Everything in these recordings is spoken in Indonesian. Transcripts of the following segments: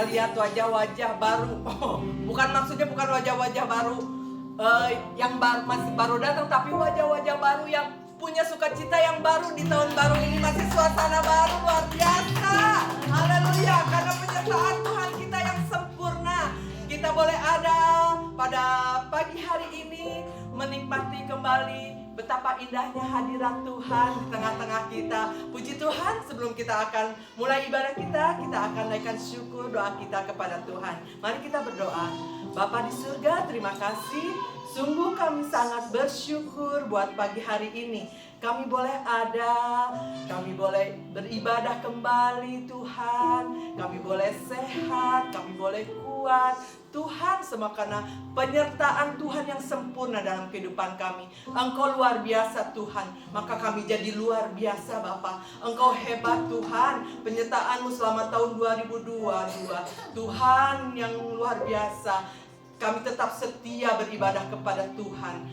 Saya lihat wajah-wajah baru. Bukan maksudnya bukan wajah-wajah baru yang masih baru datang, tapi wajah-wajah baru yang punya sukacita yang baru di tahun baru ini. Masih suasana baru luar biasa. Haleluya, karena penyertaan Tuhan kita yang sempurna. Kita boleh ada pada pagi hari ini menikmati kembali betapa indahnya hadirat Tuhan di tengah-tengah kita. Puji Tuhan, sebelum kita akan mulai ibadah kita akan naikkan syukur doa kita kepada Tuhan. Mari kita berdoa. Bapa di surga, terima kasih. Sungguh kami sangat bersyukur buat pagi hari ini. Kami boleh ada, kami boleh beribadah kembali Tuhan. Kami boleh sehat, kami boleh kuat. Tuhan, semua karena penyertaan Tuhan yang sempurna dalam kehidupan kami. Engkau luar biasa Tuhan, maka kami jadi luar biasa Bapa. Engkau hebat Tuhan, penyertaan-Mu selama tahun 2022. Tuhan yang luar biasa. Kami tetap setia beribadah kepada Tuhan.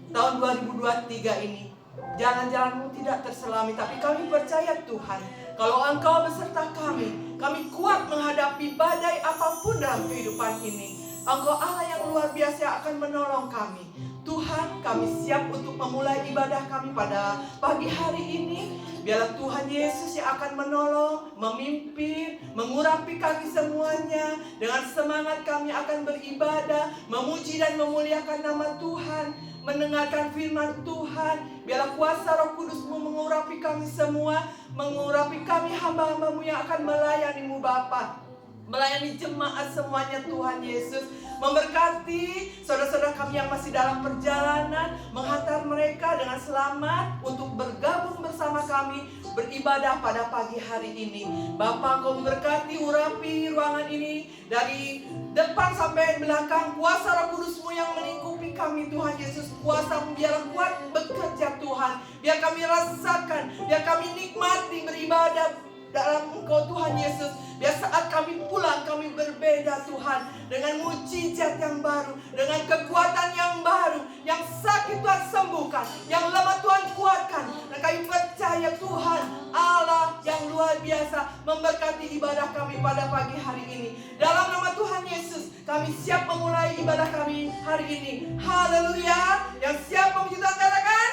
Tahun 2023 ini jalan-jalan-Mu tidak terselami, tapi kami percaya Tuhan, kalau Engkau beserta kami kuat menghadapi badai apapun dalam kehidupan ini. Engkau Allah yang luar biasa yang akan menolong kami. Tuhan, kami siap untuk memulai ibadah kami pada pagi hari ini. Biarlah Tuhan Yesus yang akan menolong, memimpin, mengurapi kami semuanya. Dengan semangat kami akan beribadah, memuji dan memuliakan nama Tuhan, mendengarkan firman Tuhan. Biarlah kuasa Roh Kudus-Mu mengurapi kami semua, mengurapi kami hamba-hamba-Mu yang akan melayani-Mu Bapa, melayani jemaat semuanya Tuhan Yesus. Memberkati saudara-saudara kami yang masih dalam perjalanan, menghantar mereka dengan selamat untuk bergabung bersama kami beribadah pada pagi hari ini. Bapa, Engkau memberkati, urapi ruangan ini dari depan sampai belakang. Kuasa Roh Kudus-Mu yang melingkupi kami Tuhan Yesus. Kuasa-Mu biar kuat bekerja Tuhan. Biar kami rasakan, biar kami nikmati beribadah dalam Engkau Tuhan Yesus. Biar saat kami pulang kami berbeda Tuhan, dengan mujizat yang baru, dengan kekuatan yang baru. Yang sakit Tuhan sembuhkan, yang lemah Tuhan kuatkan. Dan kami percaya Tuhan Allah yang luar biasa memberkati ibadah kami pada pagi hari ini. Dalam nama Tuhan Yesus kami siap memulai ibadah kami hari ini. Haleluya. Yang siap memuji Tuhan katakan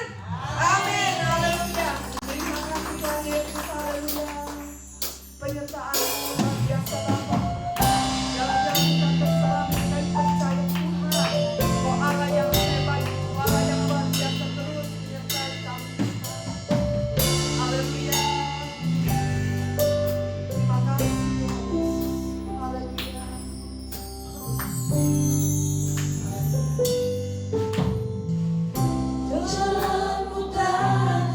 amin. Haleluya. Terima kasih Tuhan Yesus. Haleluya. Penyertaan luar biasa Bapa. Jalan-jalan kita terselamat dan percaya Tuhan. Kau Allah yang hebat, Kau Allah yang luar biasa, terus menyertai kami. Haleluya. Terima kasih Tuhan. Haleluya. Jalanmu tak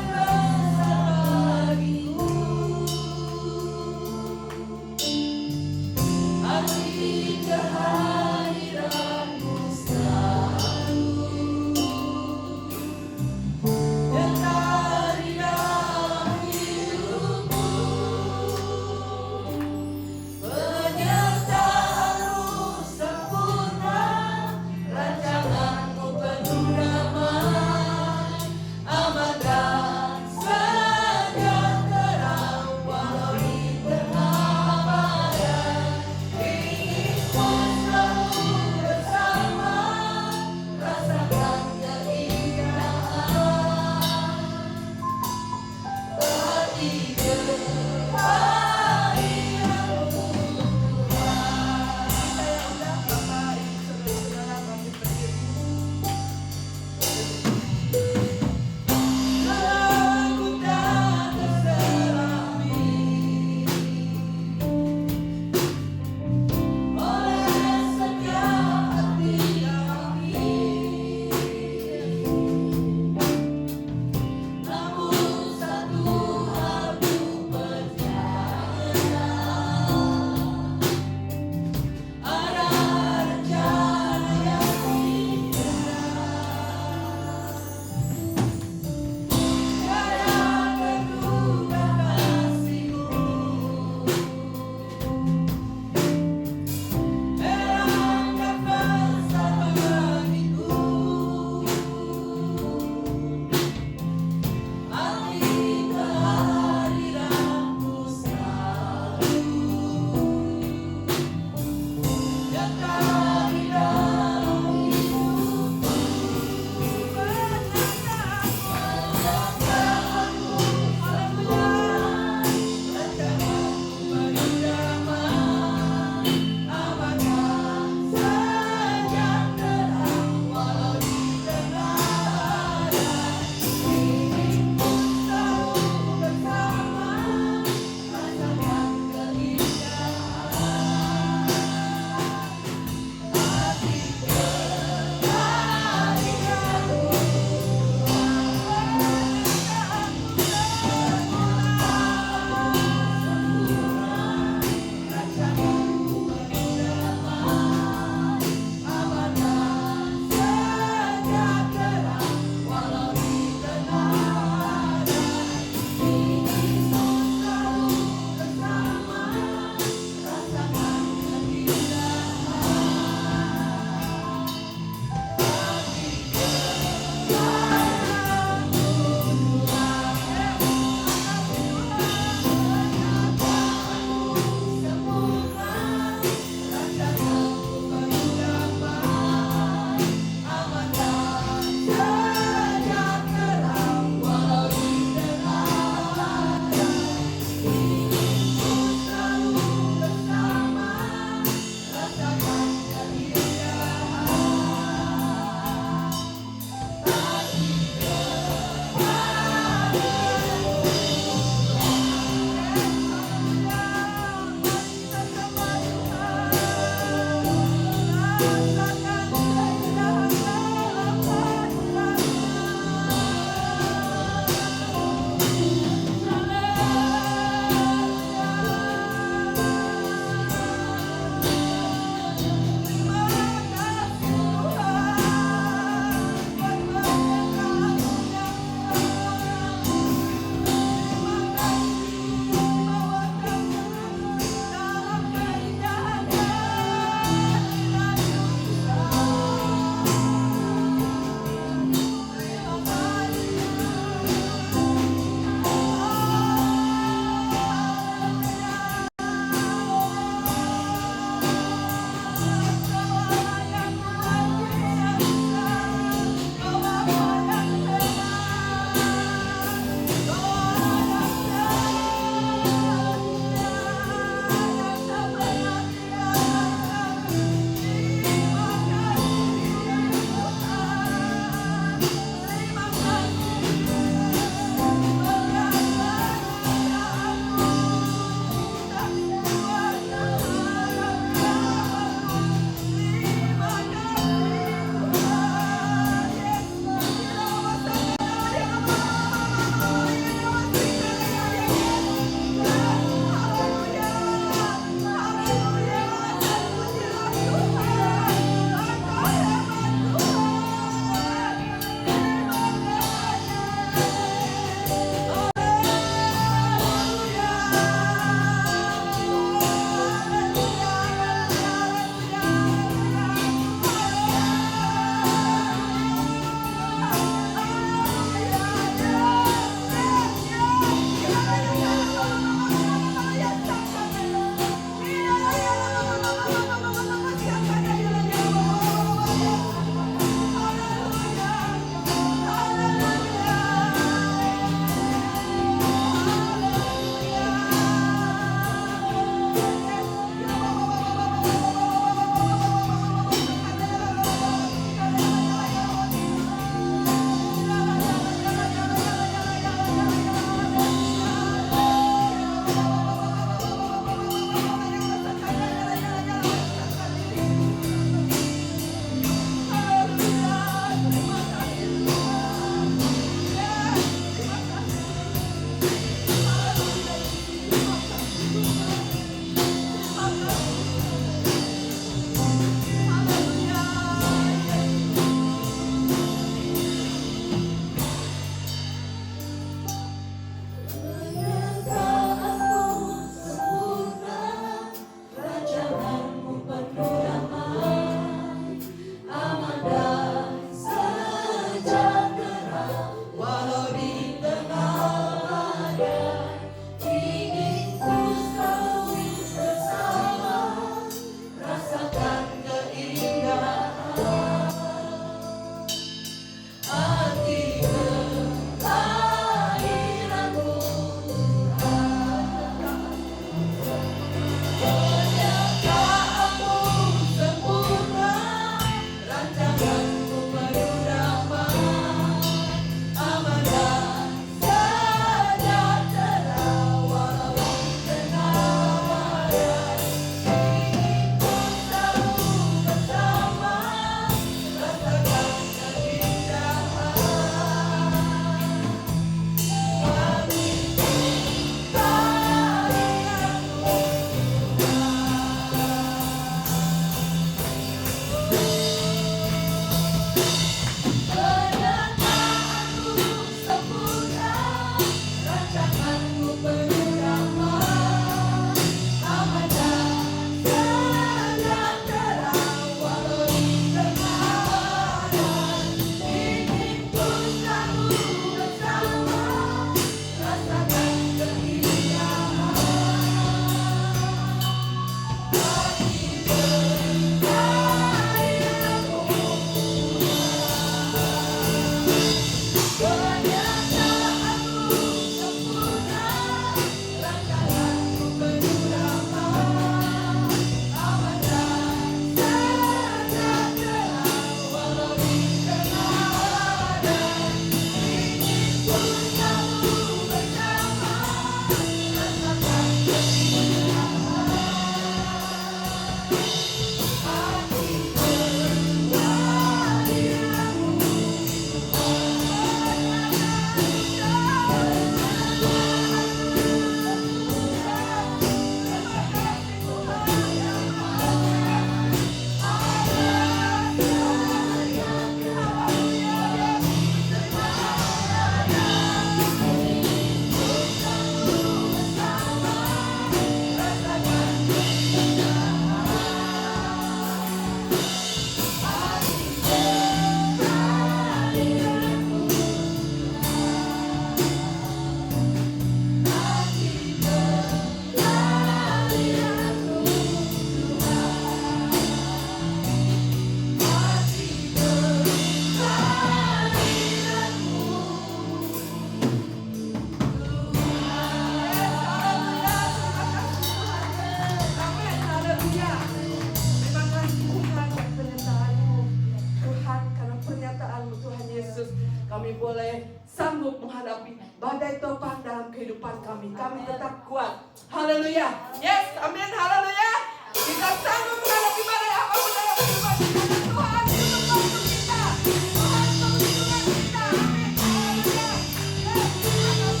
boleh sanggup menghadapi badai topan dalam kehidupan kami. Kami tetap kuat. Haleluya. Yes, amin. Haleluya. Kita sanggup menghadapi badai apapun dalam kehidupan kita. Dan Tuhan itu membantu kita. Tuhan melindungi kita. Amin. Haleluya. Yes, terima kasih Tuhan.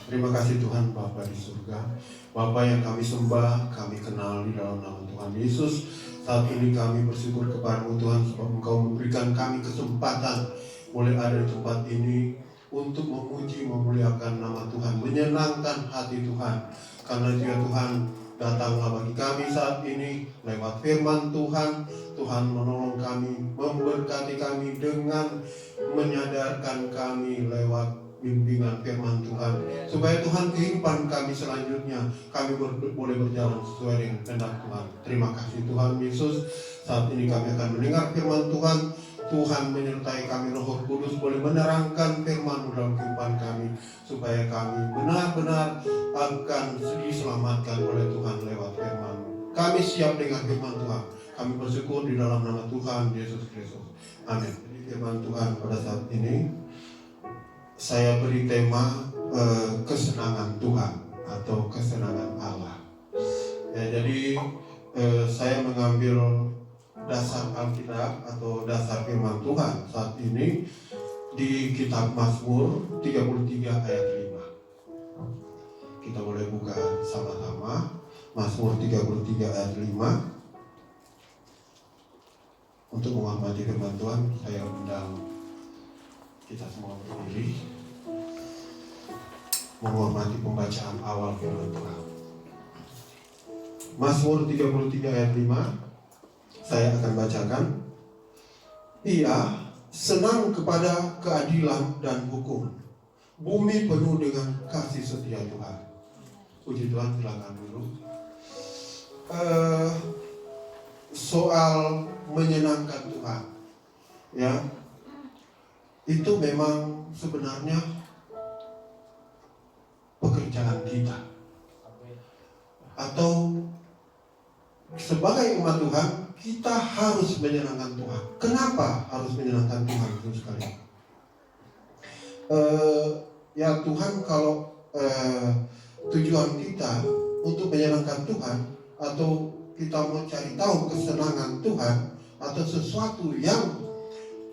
Terima kasih Tuhan Bapa di surga, Bapa yang kami sembah, kami kenal di dalam nama Tuhan Yesus. Saat ini kami bersyukur kepada-Mu Tuhan, sebab Engkau memberikan kami kesempatan boleh ada di tempat ini untuk memuji, memuliakan nama Tuhan, menyenangkan hati Tuhan. Karena Dia Tuhan datanglah bagi kami saat ini lewat firman Tuhan. Tuhan menolong kami, memberkati kami dengan menyadarkan kami lewat bimbingan firman Tuhan, supaya Tuhan kehidupan kami selanjutnya kami boleh berjalan sesuai dengan kehendak Tuhan. Terima kasih Tuhan Yesus. Saat ini kami akan mendengar firman Tuhan. Tuhan menyertai kami, Roh Kudus boleh menerangkan firman dalam kehidupan kami, supaya kami benar-benar akan diselamatkan oleh Tuhan lewat firman. Kami siap dengan firman Tuhan. Kami bersyukur di dalam nama Tuhan Yesus Kristus. Amin. Firman Tuhan pada saat ini saya beri tema kesenangan Tuhan. atau kesenangan Allah. Ya, jadi saya mengambil dasar Alkitab atau dasar firman Tuhan saat ini di kitab Mazmur 33 ayat 5. Kita boleh buka sama-sama Mazmur 33 ayat 5. Untuk menghormati firman Tuhan, saya undang kita semua berdiri menghormati pembacaan awal firman Tuhan. Mazmur 33 ayat 5 saya akan bacakan. Ia senang kepada keadilan dan hukum. Bumi penuh dengan kasih setia Tuhan. Puji Tuhan, silakan dulu. Soal menyenangkan Tuhan, ya, itu memang sebenarnya pekerjaan kita. Atau sebagai umat Tuhan, kita harus menyenangkan Tuhan. Kenapa harus menyenangkan Tuhan, itu sekalian? Ya, Tuhan kalau tujuan kita untuk menyenangkan Tuhan, atau kita mau cari tahu kesenangan Tuhan atau sesuatu yang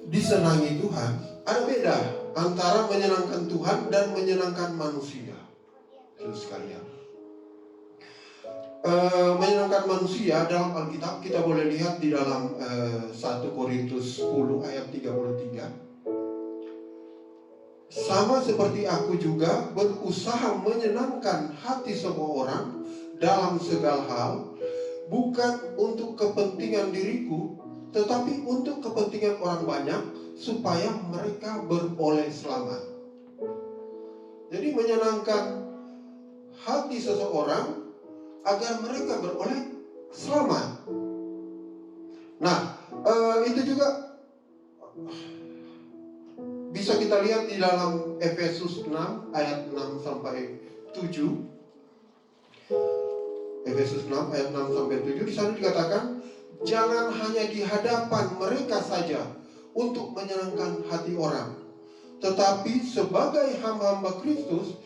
disenangi Tuhan, ada beda antara menyenangkan Tuhan dan menyenangkan manusia, itu sekalian. Menyenangkan manusia dalam Alkitab kita boleh lihat di dalam 1 Korintus 10 ayat 33. Sama seperti aku juga berusaha menyenangkan hati semua orang dalam segala hal, bukan untuk kepentingan diriku, tetapi untuk kepentingan orang banyak, supaya mereka beroleh selamat. Jadi menyenangkan hati seseorang agar mereka beroleh selamat. Nah, itu juga bisa kita lihat di dalam Efesus 6 ayat 6 sampai 7. Efesus 6 ayat 6 sampai 7, di sana dikatakan, jangan hanya di hadapan mereka saja untuk menyenangkan hati orang, tetapi sebagai hamba-hamba Kristus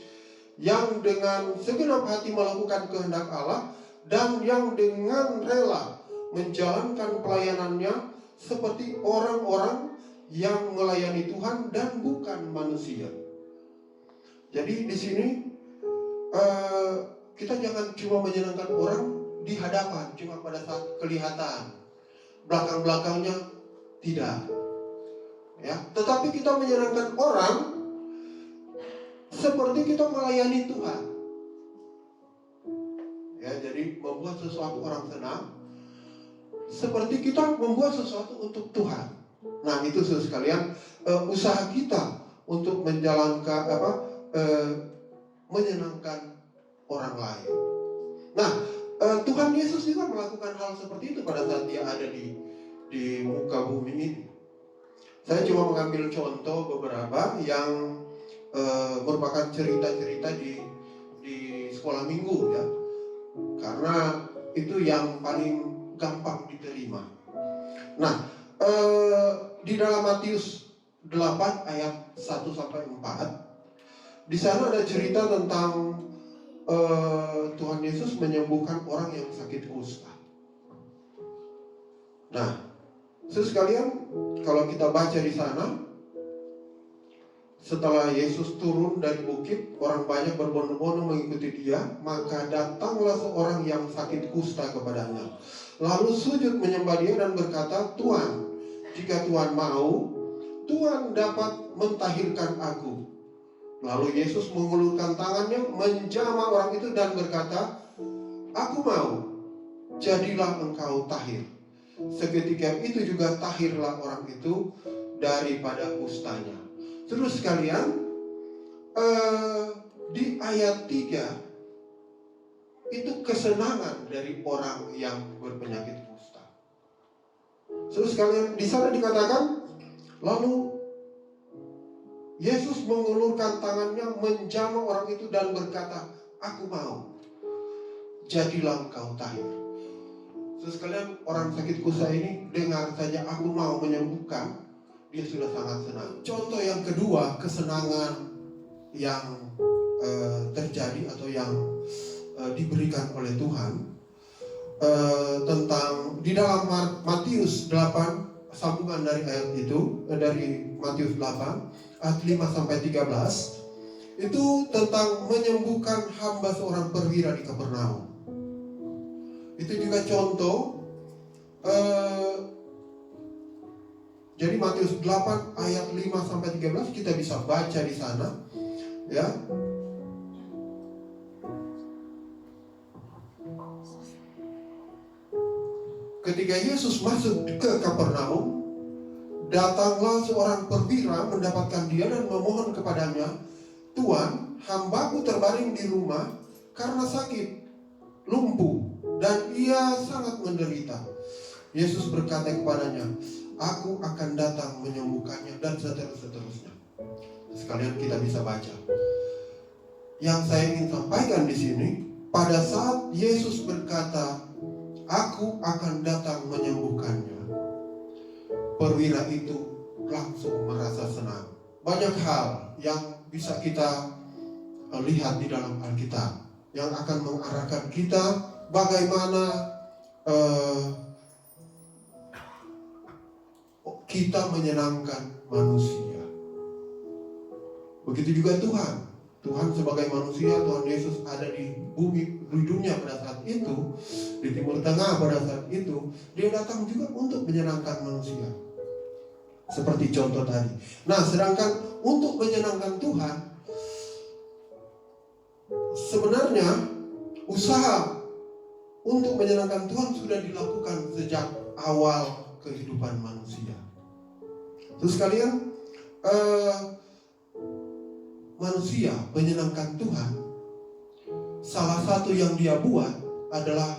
yang dengan segenap hati melakukan kehendak Allah dan yang dengan rela menjalankan pelayanannya seperti orang-orang yang melayani Tuhan dan bukan manusia. Jadi di sini kita jangan cuma menyenangkan orang di hadapan, cuma pada saat kelihatan, belakang-belakangnya tidak. Ya, tetapi kita menyenangkan orang seperti kita melayani Tuhan. Ya, jadi membuat sesuatu orang senang seperti kita membuat sesuatu untuk Tuhan. Nah, itu sekalian usaha kita untuk menjalankan menyenangkan orang lain. Nah, Tuhan Yesus juga melakukan hal seperti itu pada saat dia ada di muka bumi ini. Saya cuma mengambil contoh beberapa yang merupakan cerita-cerita di sekolah minggu, ya, karena itu yang paling gampang diterima. Nah, di dalam Matius 8 ayat 1 sampai 4, di sana ada cerita tentang Tuhan Yesus menyembuhkan orang yang sakit kusta. Nah, sekalian, kalau kita baca di sana, setelah Yesus turun dari bukit, orang banyak berbondong-bondong mengikuti dia, maka datanglah seorang yang sakit kusta kepadanya, lalu sujud menyembah dia dan berkata, Tuhan, jika Tuhan mau, Tuhan dapat mentahirkan aku. Lalu Yesus mengulurkan tangannya, menjamah orang itu dan berkata, aku mau, jadilah engkau tahir. Seketika itu juga tahirlah orang itu daripada kustanya. Terus sekalian, di ayat 3 itu kesenangan dari orang yang berpenyakit kusta. Terus sekalian, di sana dikatakan, lalu Yesus mengulurkan tangannya, menjamah orang itu dan berkata, aku mau, jadilah engkau tahir. Terus sekalian, orang sakit kusta ini dengar saja aku mau menyembuhkan, dia sudah sangat senang. Contoh yang kedua, kesenangan yang terjadi atau yang diberikan oleh Tuhan tentang di dalam Matius 8, sambungan dari ayat itu, dari Matius 8 ayat 5 sampai 13, itu tentang menyembuhkan hamba seorang perwira di Kapernaum. Itu juga contoh. Jadi Matius 8 ayat 5 sampai 13 kita bisa baca di sana, ya. Ketika Yesus masuk ke Kapernaum, datanglah seorang perwira mendapatkan dia dan memohon kepadanya, "Tuan, hambaku terbaring di rumah karena sakit, lumpuh, dan ia sangat menderita." Yesus berkata kepadanya, "Aku akan datang menyembuhkannya," dan seterusnya. Sekalian kita bisa baca. Yang saya ingin sampaikan di sini, pada saat Yesus berkata, "Aku akan datang menyembuhkannya," perwira itu langsung merasa senang. Banyak hal yang bisa kita lihat di dalam Alkitab yang akan mengarahkan kita bagaimana kita menyenangkan manusia. Begitu juga Tuhan. Tuhan sebagai manusia, Tuhan Yesus ada di bumi, di dunia pada saat itu, di Timur Tengah pada saat itu, dia datang juga untuk menyenangkan manusia. Seperti contoh tadi. Nah, sedangkan untuk menyenangkan Tuhan, sebenarnya usaha untuk menyenangkan Tuhan sudah dilakukan sejak awal kehidupan manusia. Terus kalian, manusia menyenangkan Tuhan, salah satu yang dia buat adalah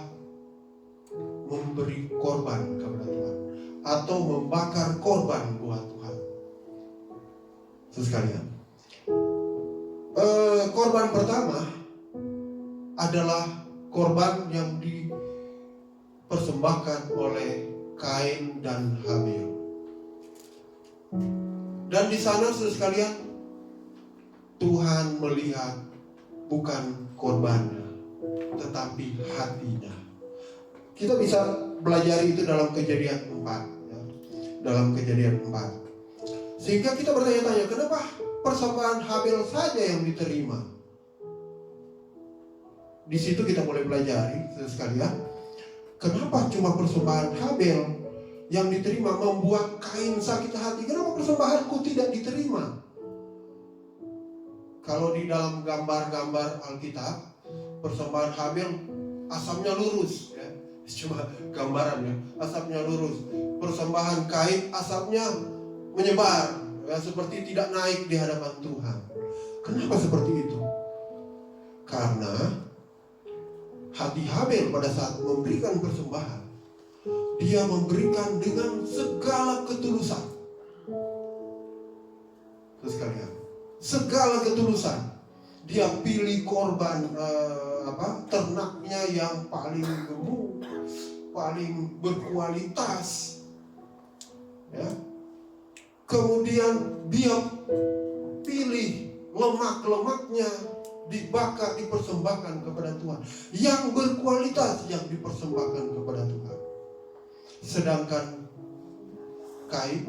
memberi korban kepada Tuhan atau membakar korban buat Tuhan. Terus kalian, korban pertama adalah korban yang dipersembahkan oleh Kain dan Habil. Dan di sana saudara sekalian, Tuhan melihat bukan korbannya, tetapi hatinya. Kita bisa belajar itu dalam Kejadian 4, ya. Dalam Kejadian 4. Sehingga kita bertanya-tanya, kenapa persembahan Habil saja yang diterima? Di situ kita boleh pelajari, saudara sekalian, kenapa cuma persembahan Habil yang diterima membuat Kain sakit hati? Kenapa persembahanku tidak diterima? Kalau di dalam gambar-gambar Alkitab, persembahan Habil asapnya lurus, ya. Cuma gambaran, ya. Asapnya lurus. Persembahan Kain asapnya menyebar, ya, seperti tidak naik di hadapan Tuhan. Kenapa seperti itu? Karena hati Habil pada saat memberikan persembahan, dia memberikan dengan segala ketulusan. Terus kalian, segala ketulusan. Dia pilih korban ternaknya yang paling gemuk, paling berkualitas, ya. Kemudian dia pilih lemak-lemaknya dibakar, dipersembahkan kepada Tuhan. Yang berkualitas yang dipersembahkan kepada Tuhan. Sedangkan Kain,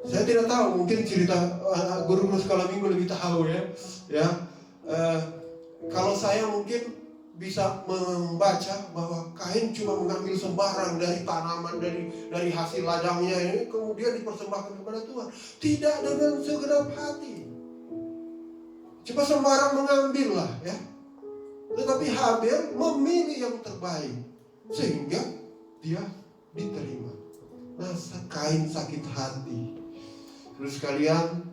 saya tidak tahu, mungkin cerita guru-guru sekolah minggu lebih tahu, ya. Kalau saya mungkin bisa membaca bahwa Kain cuma mengambil sembarang dari tanaman, dari hasil ladangnya ini, kemudian dipersembahkan kepada Tuhan. Tidak dengan segenap hati. Cuma sembarang mengambil lah, ya. Tetapi Habil memilih yang terbaik, sehingga dia diterima. Nah, Kain sakit hati. Terus kalian,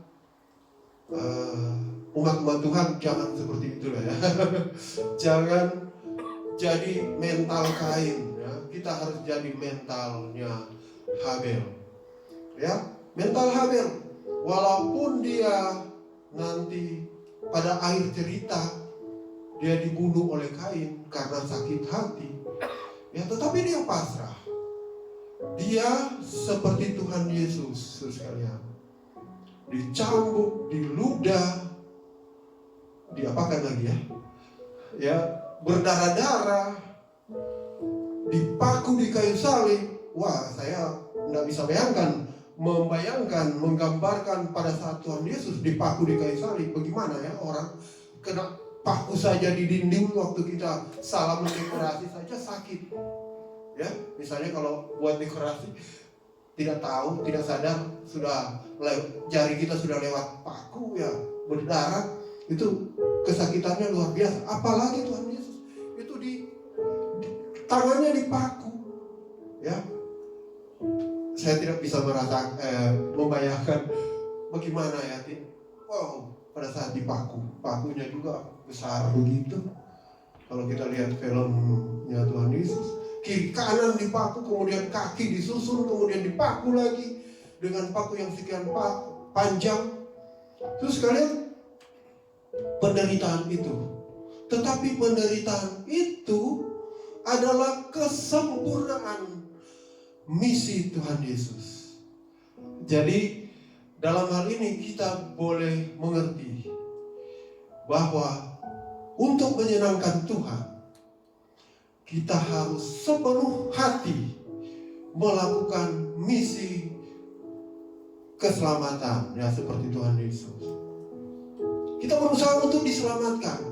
umat-umat Tuhan jangan seperti itulah, ya. Jangan jadi mental Kain, ya. Kita harus jadi mentalnya Habil, ya. Mental Habil, walaupun dia nanti pada akhir cerita dia dibunuh oleh Kain karena sakit hati, ya, tetapi dia pasrah. Dia seperti Tuhan Yesus, saudara sekalian, dicambuk, diludah, diapakan lagi ya? Ya, berdarah-darah, dipaku di kayu salib. Wah, saya nggak bisa membayangkan, menggambarkan pada saat Tuhan Yesus dipaku di kayu salib. Bagaimana ya orang kena paku saja di dinding waktu kita salah mendekorasi saja sakit. Ya, misalnya kalau buat dekorasi tidak tahu, tidak sadar sudah jari kita sudah lewat paku ya, berdarah, itu kesakitannya luar biasa. Apalagi Tuhan Yesus itu tangannya dipaku, ya. Saya tidak bisa membayangkan bagaimana ya. Wow, pada saat dipaku, pakunya juga besar begitu. Kalau kita lihat filmnya Tuhan Yesus, kiri kanan dipaku, kemudian kaki disusun, kemudian dipaku lagi dengan paku yang sekian panjang. Terus kalian, penderitaan itu, tetapi penderitaan itu adalah kesempurnaan misi Tuhan Yesus. Jadi dalam hal ini kita boleh mengerti bahwa untuk menyenangkan Tuhan, kita harus sepenuh hati melakukan misi keselamatan, ya, seperti Tuhan Yesus. Kita berusaha untuk diselamatkan,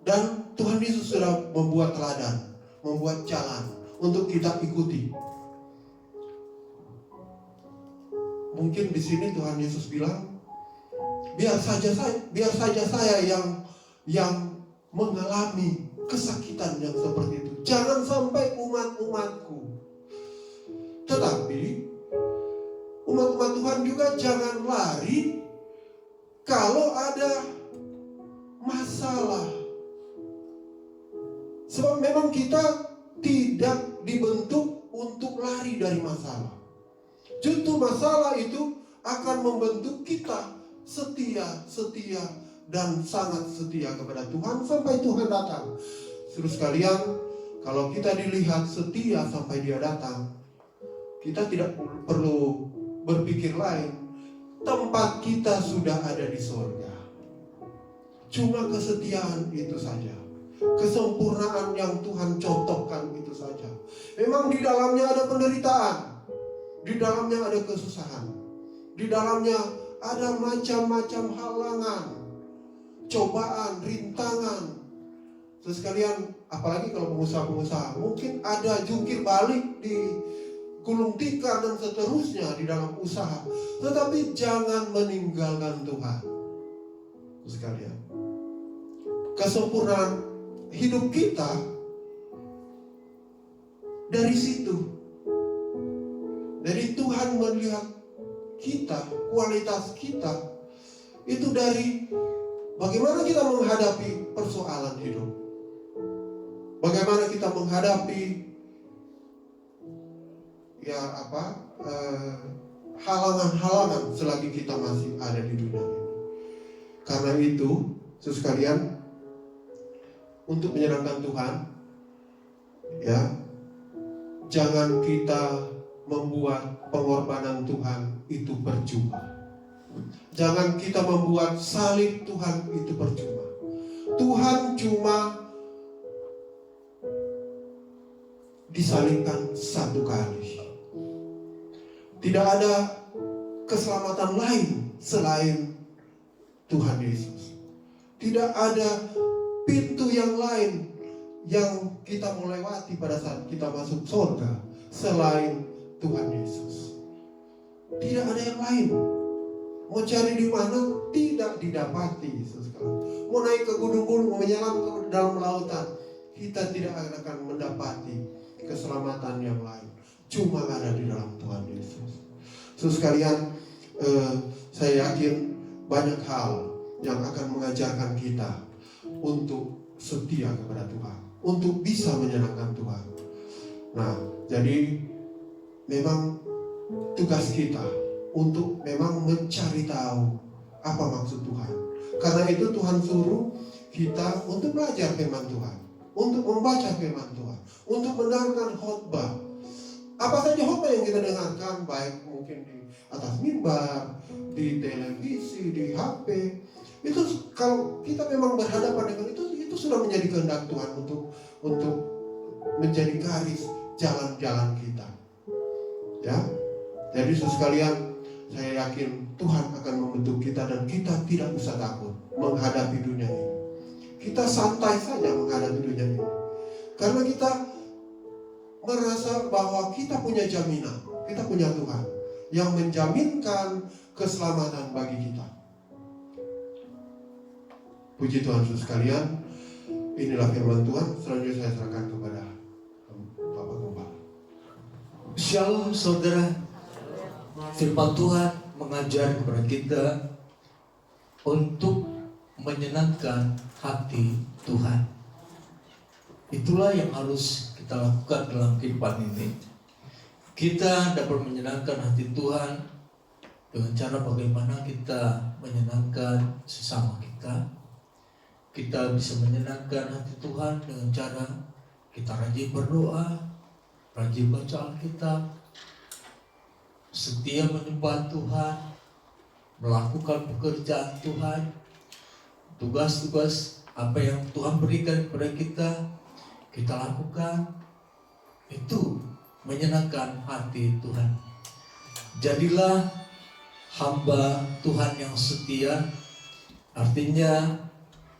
dan Tuhan Yesus sudah membuat teladan, membuat jalan untuk kita ikuti. Mungkin di sini Tuhan Yesus bilang, biar saja saya yang mengalami kesakitan yang seperti itu. Jangan sampai umat-umatku. Tetapi umat-umat Tuhan juga jangan lari kalau ada masalah. Sebab memang kita tidak dibentuk untuk lari dari masalah. Justru masalah itu akan membentuk kita setia dan sangat setia kepada Tuhan sampai Tuhan datang. Terus kalian, kalau kita dilihat setia sampai Dia datang, kita tidak perlu berpikir lain. Tempat kita sudah ada di surga. Cuma kesetiaan itu saja, kesempurnaan yang Tuhan contohkan itu saja. Memang di dalamnya ada penderitaan, di dalamnya ada kesusahan, di dalamnya ada macam-macam halangan, cobaan, rintangan. Terus kalian, apalagi kalau pengusaha-pengusaha, mungkin ada jungkir balik, di gulung tikar dan seterusnya di dalam usaha. Tetapi jangan meninggalkan Tuhan. Terus kalian, kesempurnaan hidup kita dari situ. Dari Tuhan melihat kita, kualitas kita itu dari bagaimana kita menghadapi persoalan hidup, bagaimana kita menghadapi halangan-halangan selagi kita masih ada di dunia ini. Karena itu, saudara sekalian, untuk menyenangkan Tuhan, ya, jangan kita membuat pengorbanan Tuhan itu percuma. Jangan kita membuat salib Tuhan itu percuma. Tuhan cuma disalibkan satu kali. Tidak ada keselamatan lain selain Tuhan Yesus. Tidak ada pintu yang lain yang kita mau lewati pada saat kita masuk surga selain Tuhan Yesus. Tidak ada yang lain. Mau cari di mana tidak didapati. Mau naik ke gunung-gunung, mau menyelam ke dalam lautan, kita tidak akan mendapati keselamatan yang lain. Cuma ada di dalam Tuhan Yesus. Terus sekalian, saya yakin banyak hal yang akan mengajarkan kita untuk setia kepada Tuhan, untuk bisa menyenangkan Tuhan. Nah, jadi memang tugas kita untuk memang mencari tahu apa maksud Tuhan. Karena itu Tuhan suruh kita untuk belajar firman Tuhan, untuk membaca firman Tuhan, untuk mendengarkan khotbah. Apa saja khotbah yang kita dengarkan, baik mungkin di atas mimbar, di televisi, di HP. Itu kalau kita memang berhadapan dengan itu sudah menjadi kehendak Tuhan untuk menjadi garis jalan-jalan kita. Ya. Jadi sekalian, saya yakin Tuhan akan membentuk kita dan kita tidak usah takut menghadapi dunia ini. Kita santai saja menghadapi dunia ini. Karena kita merasa bahwa kita punya jaminan, kita punya Tuhan yang menjaminkan keselamatan bagi kita. Puji Tuhan sekalian, inilah firman Tuhan. Selanjutnya saya serahkan kepada Bapak Gembala. Shalom saudara. Firman Tuhan mengajar kepada kita untuk menyenangkan hati Tuhan. Itulah yang harus kita lakukan dalam kehidupan ini. Kita dapat menyenangkan hati Tuhan dengan cara bagaimana kita menyenangkan sesama kita. Kita bisa menyenangkan hati Tuhan dengan cara kita rajin berdoa, rajin baca Alkitab, setia menyembah Tuhan, melakukan pekerjaan Tuhan, tugas-tugas apa yang Tuhan berikan kepada kita lakukan. Itu menyenangkan hati Tuhan. Jadilah hamba Tuhan yang setia. Artinya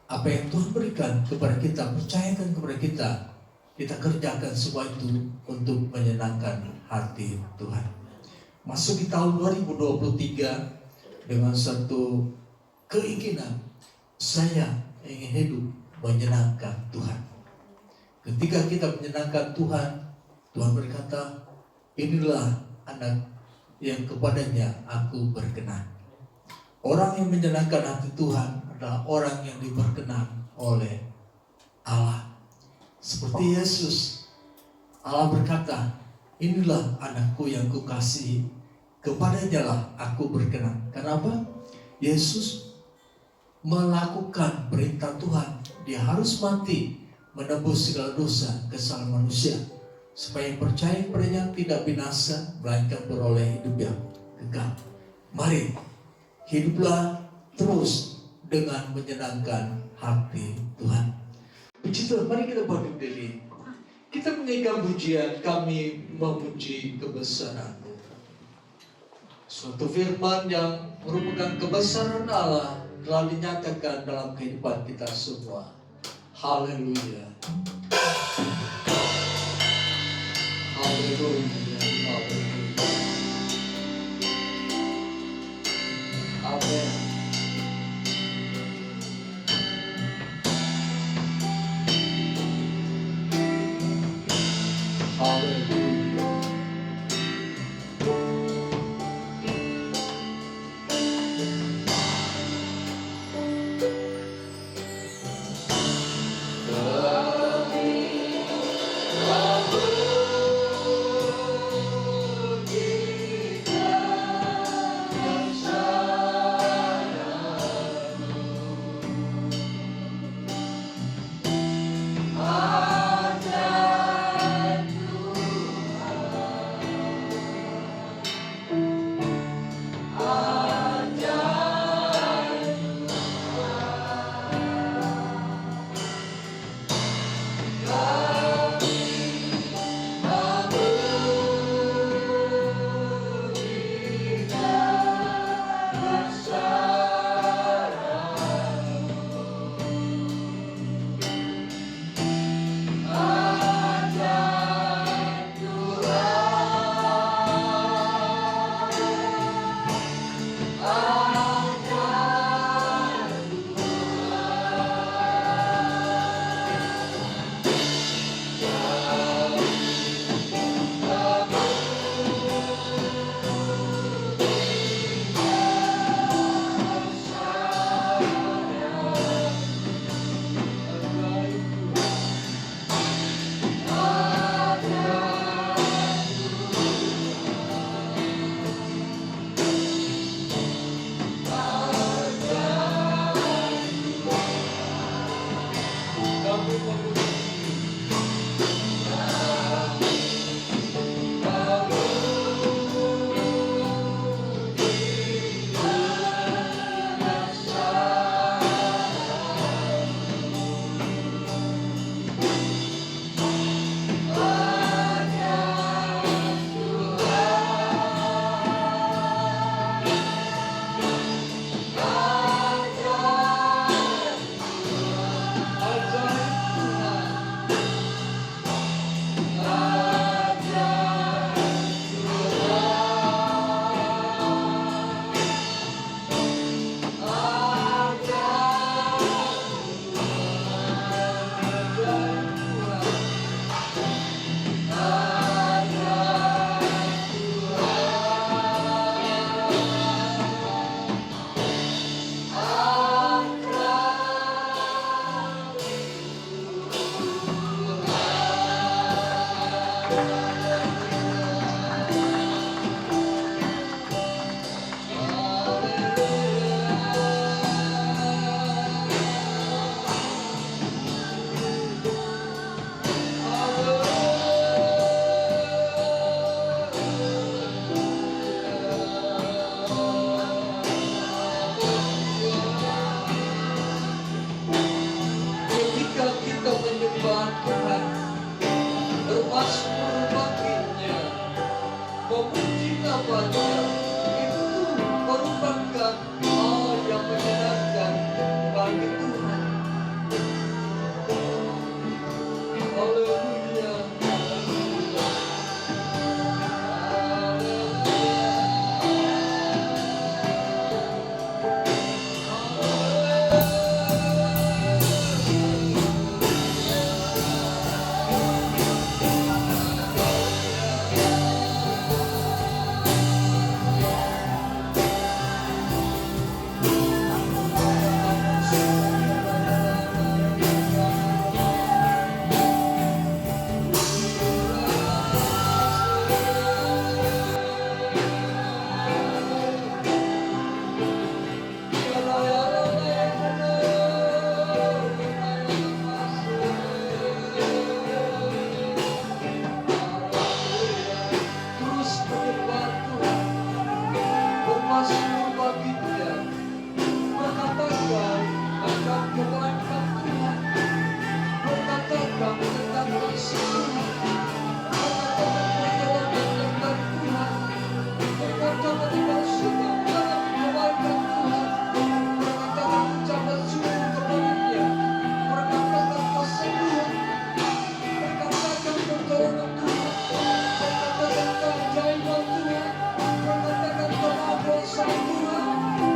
apa yang Tuhan berikan kepada kita, percayakan kepada kita kerjakan semua itu untuk menyenangkan hati Tuhan. Masuk di tahun 2023 dengan satu keinginan, saya ingin hidup menyenangkan Tuhan. Ketika kita menyenangkan Tuhan, Tuhan berkata, inilah anak yang kepadanya aku berkenan. Orang yang menyenangkan hati Tuhan adalah orang yang diberkenan oleh Allah. Seperti Yesus, Allah berkata, inilah anakku yang kukasihi, kepadanya lah aku berkenan. Kenapa? Yesus melakukan perintah Tuhan. Dia harus mati, menebus segala dosa, kesalahan manusia, supaya yang percaya kepadanya tidak binasa, melainkan beroleh hidup yang kekal. Mari, hiduplah terus dengan menyenangkan hati Tuhan. Puji Tuhan, mari kita bangkit berdiri. Kita menyanyikan pujian, kami memuji kebesaran-Mu. Suatu firman yang merupakan kebesaran Allah telah dinyatakan dalam kehidupan kita semua. Haleluya. Haleluya. Haleluya. Amin. Haleluya. yang menyenangkan bagi Tuhan. Haleluya. Terus menyembah Tuhan, bermasmur bagi Dia, berkatakan akan kebaikan Tuhan, berkatakan tentang kasih Tuhan, berkatakan pertolongan dari Tuhan, berkatakan dimasukkan dalam kebaikan Tuhan, berkatakan ucapan syukur kepada-Nya, berkatakan kesembuhan, berkatakan pertolongan Tuhan, berkatakan keajaiban Tuhan, berkatakan kemahakuasaan Tuhan,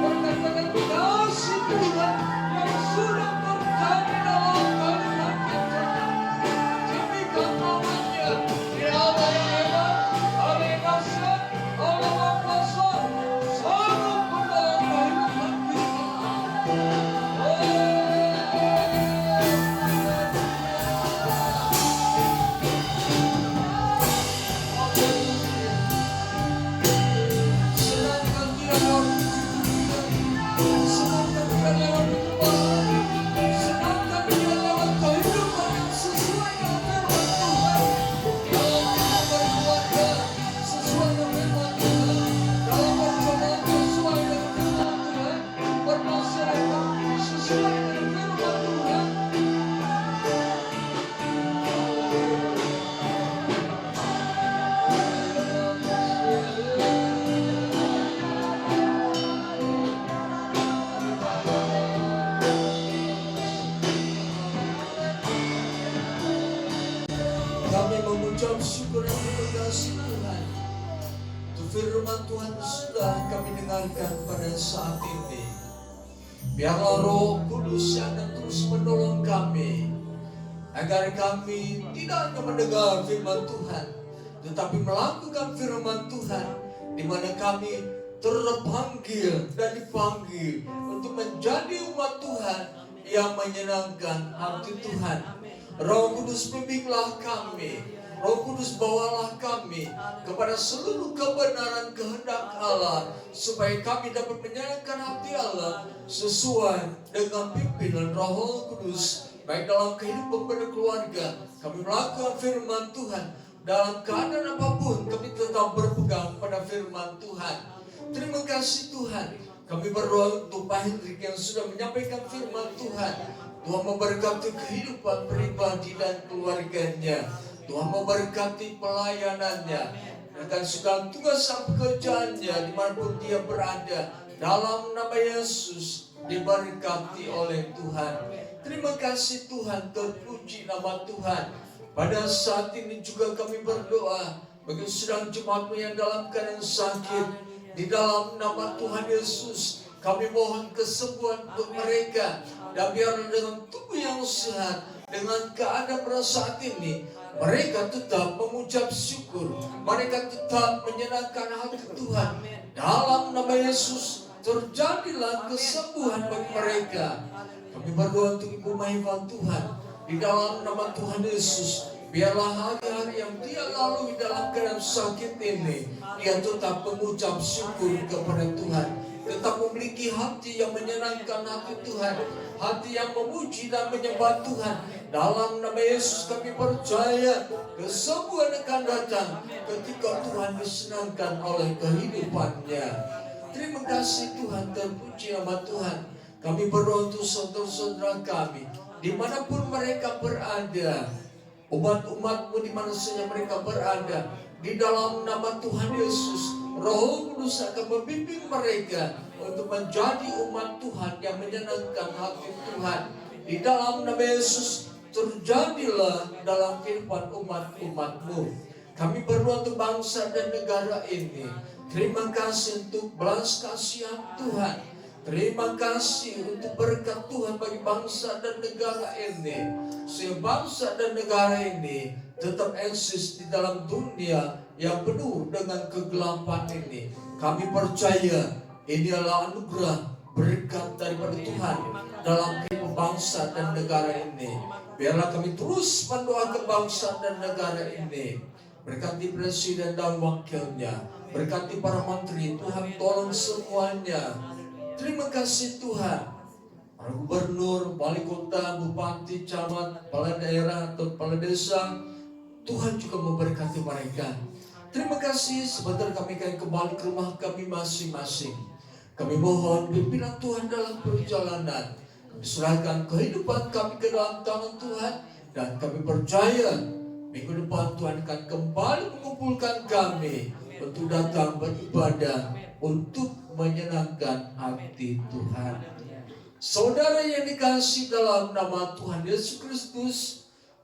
berkatakan kasih Tuhan yang sudah terjadi dalam kehidupan kita. Demikian namanya, Dia Allah yang hebat, Allah yang dahsyat, Allah yang kuasa, sanggup menolong kehidupan kita. Senangkan Dia lewat hidup, senangkan Dia lewat kehidupan, senangkan Dia lewat kehidupan yang sesuai dengan firman Tuhan. Dalam kita berkeluarga sesuai dengan firman Tuhan, dalam perjalanan sesuai dengan firman Tuhan, bermasyarakat sesuai dengan firman Tuhan. Kami mengucap syukur dan terima kasih Tuhan. Untuk firman Tuhan sudah kami dengarkan pada saat ini. Biarlah Roh Kudus yang akan terus menolong kami, agar kami tidak hanya mendengar firman Tuhan, tetapi melakukan firman Tuhan, di mana kami terpanggil dan dipanggil untuk menjadi umat Tuhan yang menyenangkan hati Tuhan. Roh Kudus bimbinglah kami, Roh Kudus bawalah kami kepada seluruh kebenaran kehendak Allah, supaya kami dapat menyenangkan hati Allah sesuai dengan pimpinan Roh Kudus. Baik dalam kehidupan berkeluarga, kami melakukan firman Tuhan. Dalam keadaan apapun, kami tetap berpegang pada firman Tuhan. Terima kasih Tuhan. Kami berdoa untuk Pak Hendrik yang sudah menyampaikan firman Tuhan. Tuhan memberkati kehidupan pribadi dan keluarganya. Tuhan memberkati pelayanannya, dan segala tugas dan pekerjaannya dimanapun dia berada. Dalam nama Yesus diberkati oleh Tuhan. Terima kasih Tuhan, terpuji nama Tuhan. Pada saat ini juga kami berdoa bagi sedang jemaatmu yang dalam keadaan sakit. Di dalam nama Tuhan Yesus kami mohon kesembuhan untuk mereka. Dan biar dengan tubuh yang sehat, dengan keadaan pada saat ini, mereka tetap mengucap syukur, mereka tetap menyenangkan hati Tuhan. Dalam nama Yesus terjadilah kesembuhan bagi mereka. Kami berdoa untuk Ibu Maifan Tuhan. Di dalam nama Tuhan Yesus, biarlah hari-hari yang dia lalui dalam keadaan sakit ini, dia tetap mengucap syukur kepada Tuhan, tetap memiliki hati yang menyenangkan hati Tuhan, hati yang memuji dan menyembah Tuhan. Dalam nama Yesus kami percaya kesembuhan akan datang ketika Tuhan disenangkan oleh kehidupannya. Terima kasih Tuhan, terpuji nama Tuhan. Kami berdoa untuk saudara-saudara kami dimanapun mereka berada, umat-umatmu di mana saja mereka berada. Di dalam nama Tuhan Yesus, Roh Kudus akan membimbing mereka untuk menjadi umat Tuhan yang menyenangkan hati Tuhan. Di dalam nama Yesus, terjadilah dalam kehidupan umat-umat-Mu. Kami berdoa untuk bangsa dan negara ini. Terima kasih untuk belas kasihan Tuhan. Terima kasih untuk berkat Tuhan bagi bangsa dan negara ini. Sehingga bangsa dan negara ini tetap eksis di dalam dunia yang penuh dengan kegelapan ini. Kami percaya ini adalah anugerah berkat daripada Tuhan dalam kehidupan bangsa dan negara ini. Biarlah kami terus mendoakan bangsa dan negara ini. Berkati presiden dan wakilnya, berkati para menteri. Tuhan tolong semuanya. Terima kasih Tuhan. Para gubernur, wali kota, bupati, camat, kepala daerah atau kepala desa, Tuhan juga memberkati mereka. Terima kasih. Sebentar kami akan kembali ke rumah kami masing-masing. Kami mohon pimpinan Tuhan dalam perjalanan. Kami serahkan kehidupan kami ke dalam tangan Tuhan. Dan kami percaya minggu depan Tuhan akan kembali mengumpulkan kami untuk datang beribadah, untuk menyenangkan hati Tuhan. Saudara yang dikasihi dalam nama Tuhan Yesus Kristus,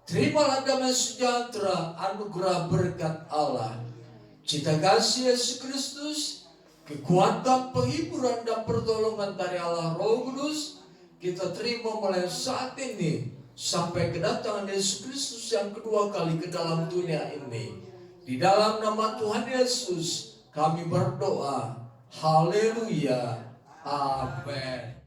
terimalah damai sejahtera, anugerah berkat Allah, cinta kasih Yesus Kristus, kekuatan, penghiburan dan pertolongan dari Allah Roh Kudus kita terima mulai saat ini sampai kedatangan Yesus Kristus yang kedua kali ke dalam dunia ini. Di dalam nama Tuhan Yesus kami berdoa. Haleluya. Amin.